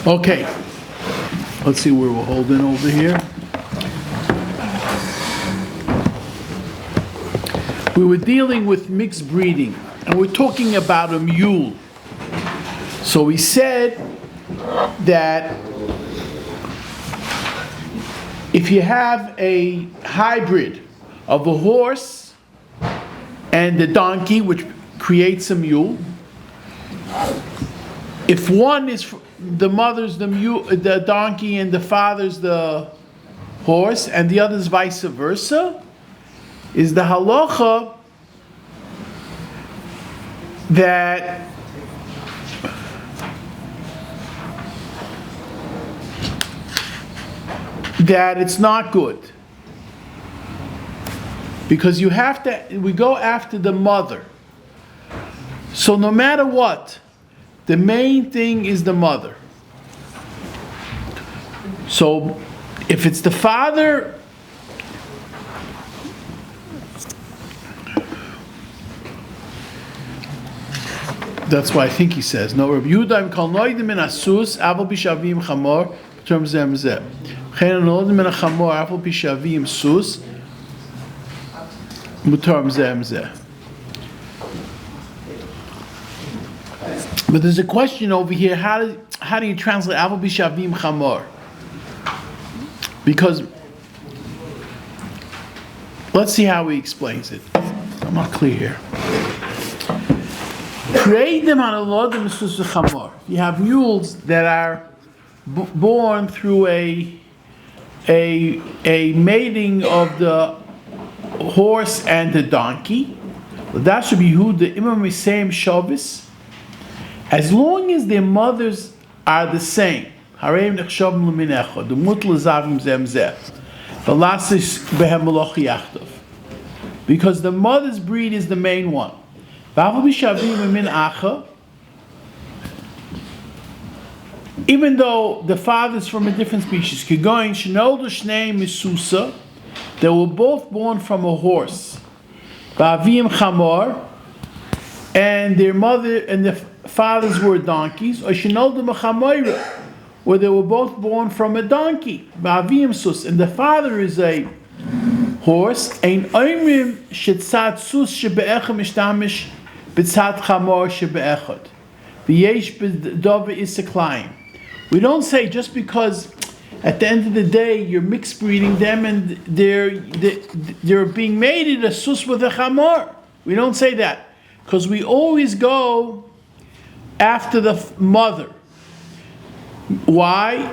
Okay, let's see where we're holding over here. We were dealing with mixed breeding, and we're talking about a mule. So we said that if you have a hybrid of a horse and a donkey, which creates a mule, if one is the mother's the mule, the donkey, and the father's the horse, and the other's vice versa, is the halacha that it's not good, because we go after the mother. So no matter what, the main thing is the mother. So if it's the father, that's why I think he says, no, Rebbe Yehuda kol noidim min asus aval bishavim chamor b'term zeh mzeh. Chen noidim min chamor aval bishavim sus b'term zeh mzeh. But there's a question over here, how do you translate aval bishavim chamor? Because let's see how he explains it. I'm not clear here. You have mules that are born through a mating of the horse and the donkey. That should be who the imam is saying shavis. As long as their mothers are the same. Because the mother's breed is the main one. Even though the father's from a different species, they were both born from a horse, and their mother and the fathers were donkeys, or where they were both born from a donkey, and the father is a horse. We don't say just because at the end of the day you're mixed breeding them and they're being mated a sus with a chamor. We don't say that, because we always go after the mother. Why?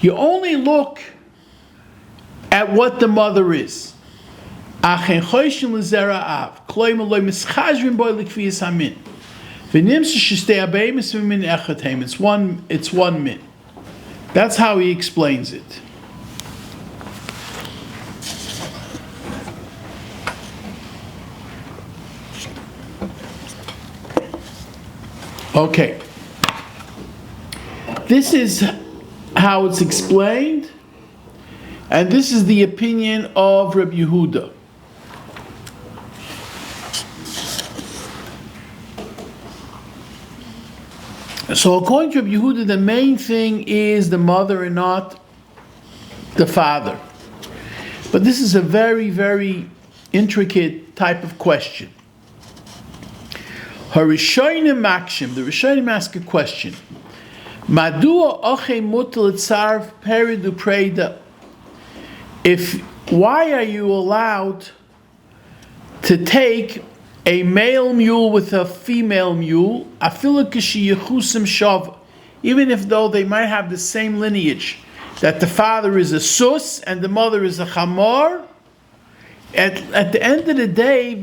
You only look at what the mother is. It's one min. That's how he explains it. Okay. This is how it's explained, and this is the opinion of Rebbe Yehuda. So according to Rebbe Yehuda, the main thing is the mother and not the father. But this is a very, very intricate type of question. The Rishonim ask a question. Why are you allowed to take a male mule with a female mule, even if though they might have the same lineage, that the father is a sus and the mother is a chamor? At the end of the day,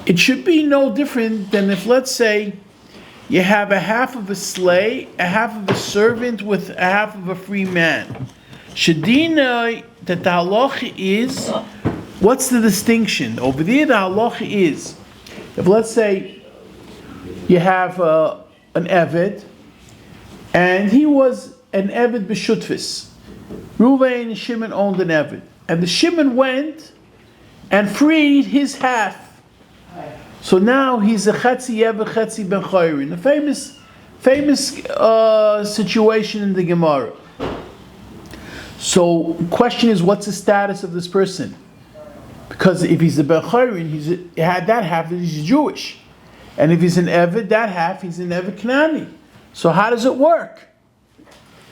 it should be no different than if, let's say, you have a half of a slave, a half of a servant with a half of a free man. Shadina, that the halacha is, what's the distinction? Over there, the halacha is, if let's say you have an Eved, and he was an Eved b'shutfis. Reuven and Shimon owned an Eved, and the Shimon went and freed his half. So now he's a Chetzi Eved, Chetzi Ben Chayrin. The famous situation in the Gemara. So, question is, what's the status of this person? Because if he's a Ben Chayrin, had that half, he's Jewish. And if he's an Eved, that half, he's an Eved Knani. So how does it work?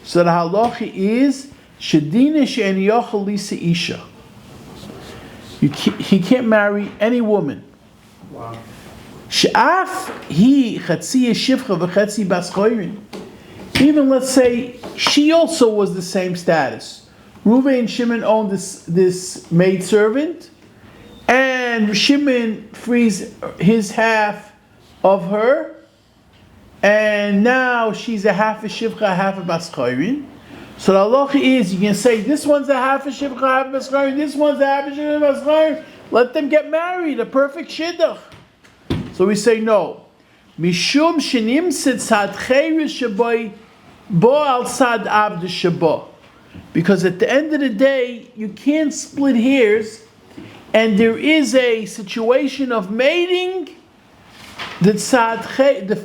So the halacha is, Shedina she'en yochel lisa isha. He can't marry any woman. Wow. She'af hi chatzi yeshivcha v'chatzi bas chayrin. Even let's say she also was the same status. Reuven and Shimon owned this maidservant, and Shimon frees his half of her, and now she's a half a shivcha, half a bas chayrin. So the halacha is, you can say this one's a half a shivcha, half a bas chayrin, this one's a half a shivcha, bas chayrin. Let them get married, a perfect shidduch. So we say no. Mishum shenim tzad chayrish shaboy bo al sad abd shabo. Because at the end of the day, you can't split hairs, and there is a situation of mating the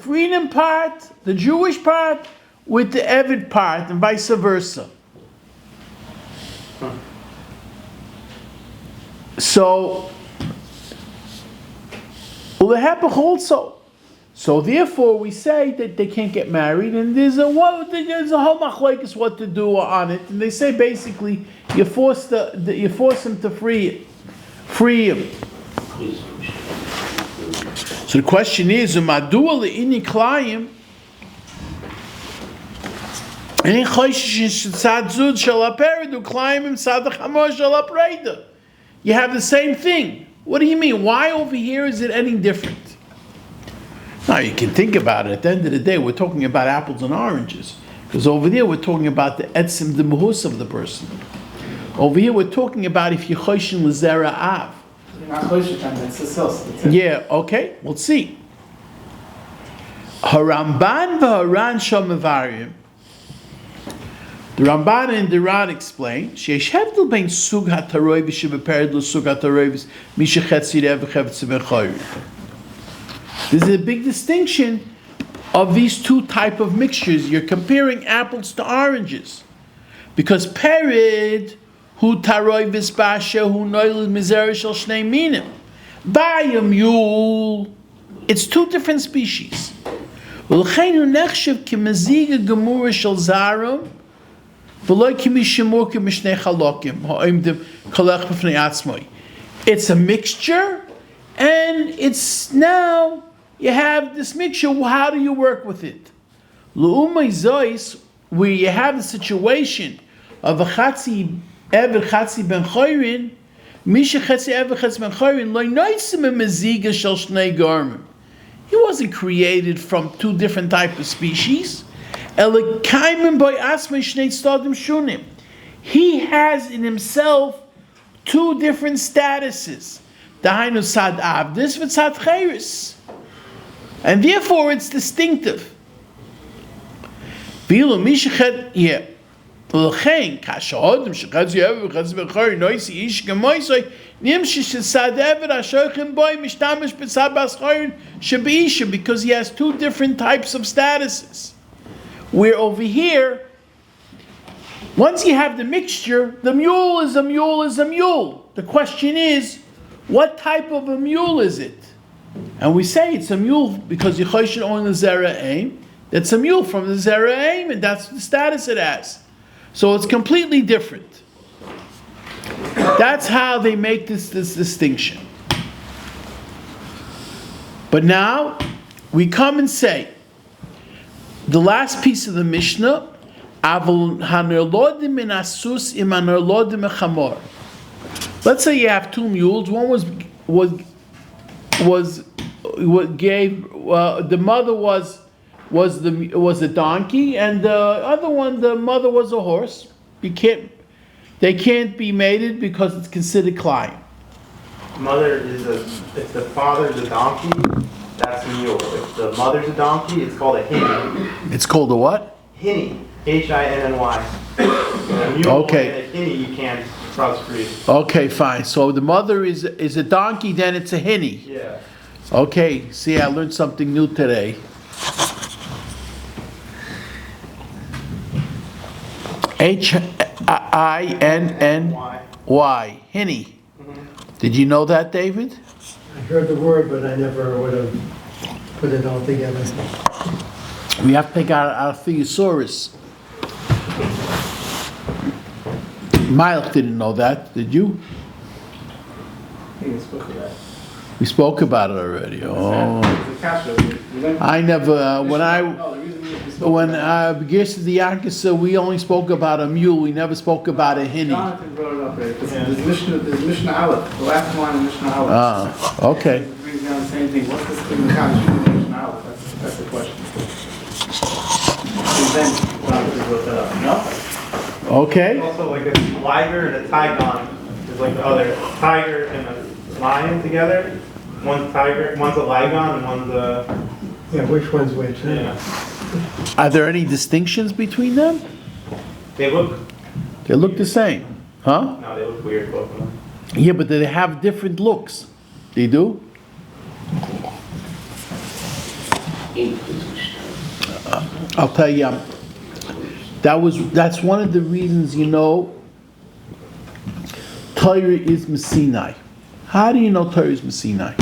freedom part, the Jewish part, with the Eved part, and vice versa. So, ulehepach also. So therefore, we say that they can't get married, and there's a whole machlokes what to do on it, and they say basically you force them to free him. So the question is, Madua le'ini Kilayim, any choishish tzad zud shel aperidu Kilayim im tzad chamor shel apreida. You have the same thing. What do you mean? Why over here is it any different? Now you can think about it. At the end of the day, we're talking about apples and oranges, because over there we're talking about the etzim, the muhus of the person. Over here we're talking about if you choshin l'zera av. You're not choshin time. That's the sos. Yeah. Okay. We'll see. Haramban v'haran shomevarim. The Ramban and the Ran explain sheish hevdel bein sug hataroy v'shebepered l'sug hataroy v'mishachetzi re'evchevetz v'chayr. There's a big distinction of these two type of mixtures. You're comparing apples to oranges, because perid hu taroy v'spasha hu noiled mizera shel shnei minim. By a mule, it's two different species. V'lechein hu nechshev k'meziga gemura shel zarim v'loy k'mishemur k'mishnei chalokim ha'imdim kolech b'fnei atzmoi. It's a mixture, and it's now you have this mixture. How do you work with it? L'umay zois, where you have a situation of a chatzi eved chatzi ben chayrin, misha chatzi eved chatzi ben chayrin loy noisim meziga shel shnei garmim. He wasn't created from two different types of species. Elikaimim by asmei shnei stadim shunim. He has in himself two different statuses. Dahainu sad avdis v'tzad chayris. And therefore it's distinctive. V'ilo mishachet, yeah. L'chein, kasha odem shechatzi eved v'chatzi b'chari noisi ish gemoisoi nimshi shesad eved ashochim boi mishtamish b'tzad b'aschayrin shebeisha, because he has two different types of statuses. Where over here, once you have the mixture, the mule is a mule is a mule. The question is, what type of a mule is it? And we say it's a mule because Yechoshon owned the Zera Aim. That's a mule from the Zera Aim, and that's the status it has. So it's completely different. That's how they make this distinction. But now we come and say the last piece of the Mishnah, Avol hanerlodim in asus im hanerlodim echamor. Let's say you have two mules. One the mother was a donkey, and the other one, the mother was a horse. They can't be mated because it's considered Kilayim. Mother is if the father is a donkey, that's a mule. If the mother's a donkey, it's called a hinny. It's called a what? Hinny. Hinny. A mule Okay. and a hinny you can't crossbreed. Okay, fine. So the mother is a donkey, then it's a hinny. Yeah. Okay, see, I learned something new today. Hinny. Hinny. Did you know that, David? I heard the word, but I never would have put it all together. We have to take out our thesaurus. Miles didn't know that, did you? I think it's supposed to be that. We spoke about it already. Oh, It's a cash flow. I never. No, the reason we spoke When about Gersa the Yankasa, we only spoke about a mule. We never spoke about a hinny. Jonathan brought it up, right? Because there's Mishna Aleph, the last line of Mishna Aleph. Ah, okay. It brings down the same thing. What's this thing in the Mishna Aleph? That's the question. And then Jonathan brought that up. No? Okay. Also, like a liger and a tigon is like the other tiger and a lion together. One's tiger, one's a ligon, and one's a Yeah, which one's which? huh? yeah. Are there any distinctions between them? They look They look the same, huh? no, they look weird both of them. Yeah, but they have different looks. They do? I'll tell you, that's one of the reasons, Torah is Messinai. How do you know Torah is Messinai?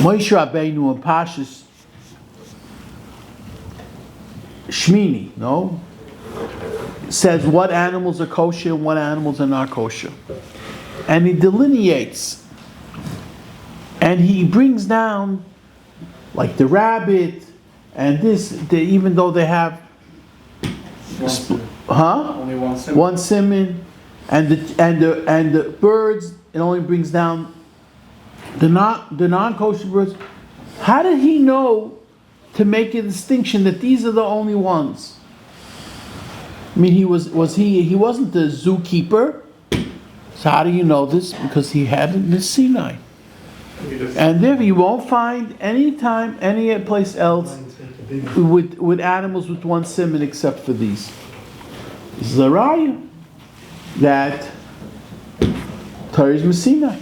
Moshe Rabbeinu and Pashas Shmini, no? Says what animals are kosher and what animals are not kosher. And he delineates. And he brings down, like the rabbit, and even though they have, Only one symbol. one simon, and the birds, it only brings down the non-kosher birds. How did he know to make a distinction that these are the only ones? I mean, he wasn't the zookeeper. So how do you know this? Because he had it in the Sinai. And there you won't find any place else with animals with one simon except for these. This is a raya that Torah is Messinai.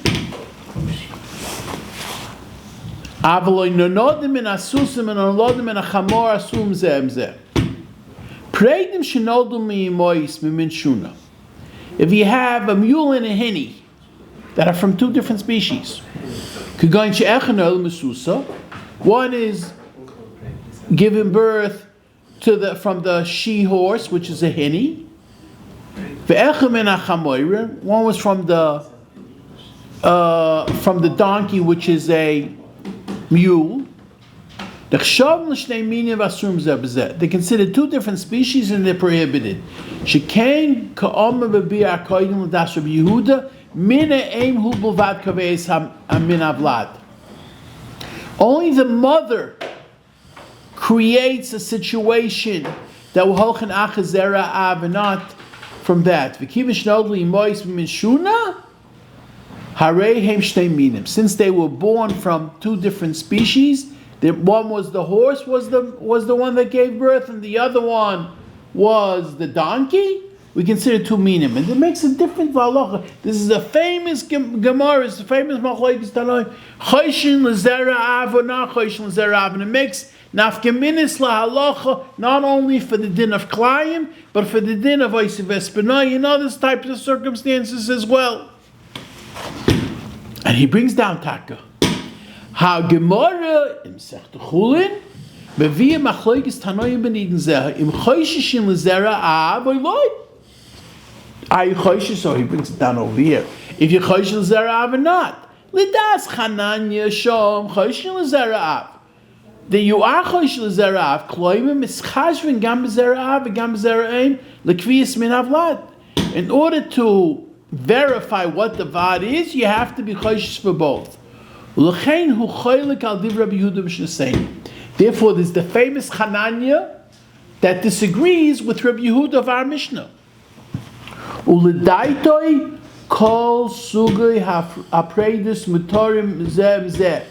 Avaloy nonodim in asusim and onlodim in a chamor asum zem zem. Preidim shenoldu mi'imois mimin shuna. If you have a mule and a hinny that are from two different species, one is giving birth from the she horse, which is a hinny. One was from the donkey, which is a mule. They consider two different species and they're prohibited. Only the mother creates a situation that will holchen achazera av and not from that. Since they were born from two different species, one was the horse was the one that gave birth, and the other one was the donkey. We consider two minim, and it makes a difference for halacha. This is a famous Gemara. It's a famous machlokes tanoim. Choishin l'zera av or not choishin l'zera av, and it makes nafkeminis lahalacha not only for the din of Kilayim, but for the din of Oisiv Espanoi and other types of circumstances as well. And he brings down Taka. Ha Gemara im Sech Chulin bevia machlokes tanoim beniden zeh im choishin l'zera av or loy. Are you choishish? So he brings it down over here. If you're choishish l'zerav or not, l'das chananya shom choishish l'zerav. That you are choishish l'zerav, kloimim mischashvin gam b'zerav and gam b'zeraim l'kviyas min avlad. In order to verify what the vad is, you have to be choishish for both. L'chein hu choylik al div Rabbi Yehuda b'shnesein. Therefore, there's the famous Chananya that disagrees with Rabbi Yehuda of our Mishnah. Uledaitoi Kol sugay hapredus mutarim zeh.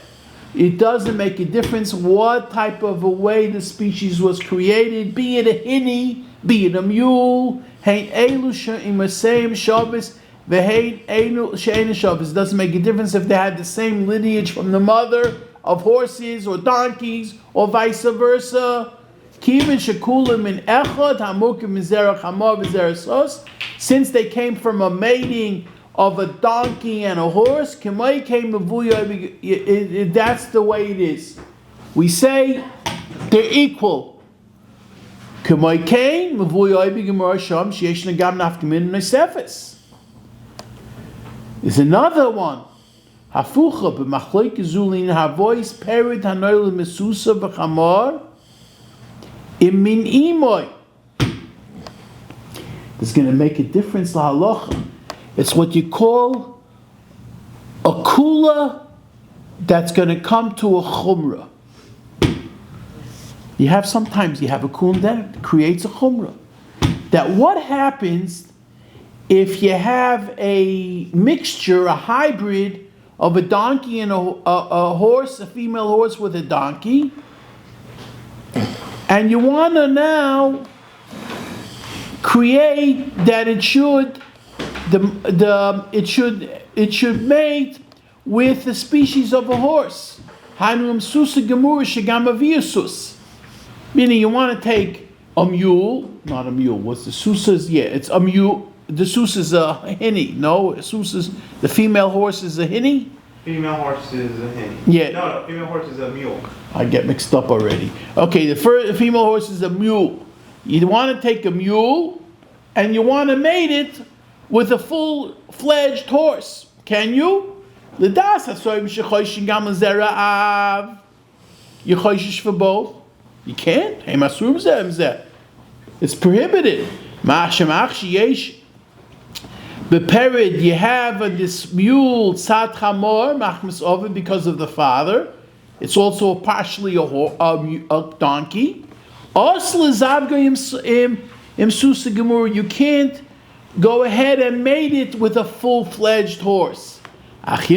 It doesn't make a difference what type of a way the species was created, be it a hinny, be it a mule. Hein elu she'imasayim shabbos, v'hein elu she'ein shabbos. It doesn't make a difference if they had the same lineage from the mother of horses or donkeys or vice versa. Kivin shekulim in echad hamukim mizerach hamar v'zerach sos. Since they came from a mating of a donkey and a horse, that's the way it is. We say they're equal. There's another one. It's going to make a difference la halacha. It's what you call a kula that's going to come to a chumrah. Sometimes you have a kula that creates a chumrah. That what happens if you have a mixture, a hybrid of a donkey and a horse, a female horse with a donkey, and you want to now create that it should mate with the species of a horse. Meaning you want to take a mule, not a mule. What's the susas? Yeah, it's a mule. The sus is a hinny. No, the female horse is a hinny. Female horse is a hinny. Yeah. No, female horse is a mule. I get mixed up already. Okay, the female horse is a mule. You want to take a mule and you want to mate it with a full-fledged horse. Can you? You choishish for both. You can't. It's prohibited. Beperid, you have this mule tzad chamor machmas over because of the father. It's also partially a donkey. You can't go ahead and mate it with a full-fledged horse. But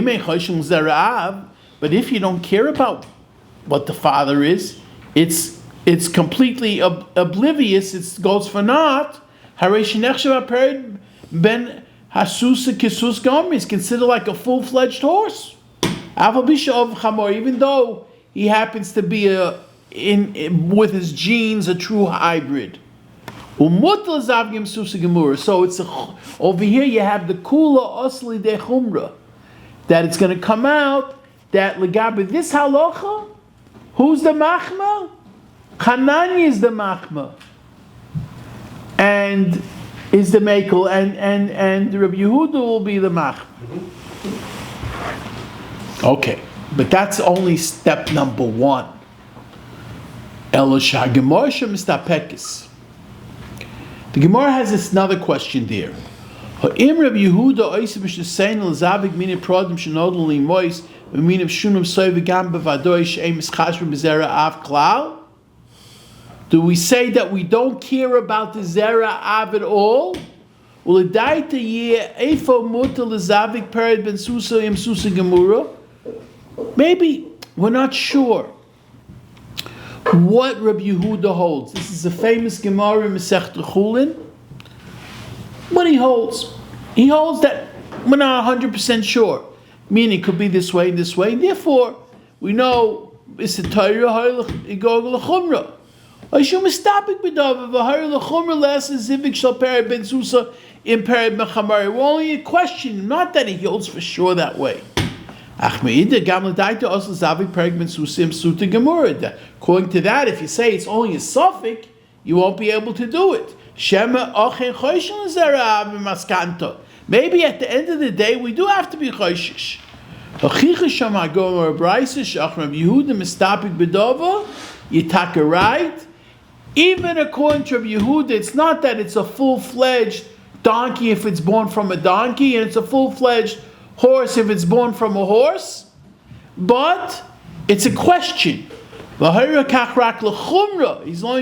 if you don't care about what the father is, it's completely oblivious. It goes for naught. Ben hasusa kisus gomer is considered like a full-fledged horse. Even though he happens to be with his genes a true hybrid. So it's over here you have the kula osli de chumra, that it's going to come out that legabe this halacha, who's the machma? Hanani is the machma, and is the mekel, and Rabbi Yehuda will be the machma. Okay, but that's only step number one. Elosha Gemara mistapekis. The Gemara has this another question there. Ha'im Rabbi Yehuda oisem sh'sein l'zavik min prodim shenodol limois v'min shunum soy v'gam b'vadoi she'em mischashrim b'zera av klal. Do we say that we don't care about the zera av at all? U'ledaita yeh eifo muta l'zavik pered ben susa im susa gemura. Maybe we're not sure what Rabbi Yehuda holds. This is a famous Gemara in Masechet Chulin. What he holds that we're not 100% sure. Meaning it could be this way and this way. And therefore, we know it's a Torah igog l'chumra. Aishum istapik b'dav v'hayr l'chumra less zivik shal pered ben susa im pered mechamari. We're only a question, not that he holds for sure that way. According to that, if you say it's only a suffix, you won't be able to do it. Maybe at the end of the day, we do have to be choishish. You take a right. Even according to Rabbi Yehuda, it's not that it's a full-fledged donkey if it's born from a donkey, and it's a full-fledged horse if it's born from a horse, but it's a question. He only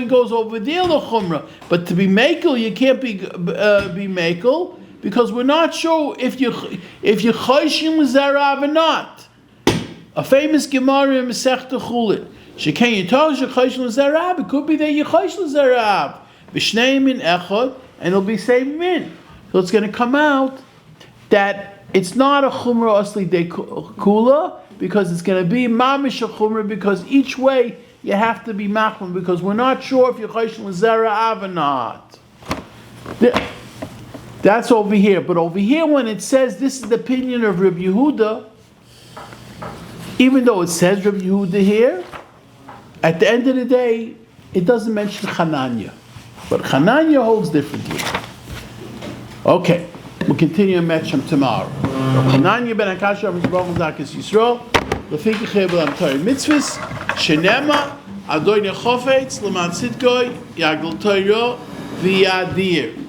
goes over there l'chumra, but to be mekel, you can't be mekel because we're not sure if you're choshim l'zerav or not. A famous Gemara in Masechta Chulin. Sheken yitol shechoshim l'zerav. It could be that you chosh l'zerav. B'shnei min echad, and it'll be same min. So it's going to come out that it's not a chumrah asli de kula, because it's going to be mamish a chumrah, because each way you have to be machman, because we're not sure if you're choshim l'zerav or not. That's over here. But over here, when it says this is the opinion of Rebbe Yehuda, even though it says Rebbe Yehuda here, at the end of the day, it doesn't mention Chananya. But Chananya holds differently. Okay, we'll continue in Metchem tomorrow. Chananya ben Akasha of Yisrael Zakis Yisrael, Lefiki Chebel Am Torah Mitzvahs, Shenema, Adoy Nechofetz, Leman Sitkoy, Yagdol Torah, V'Yadir.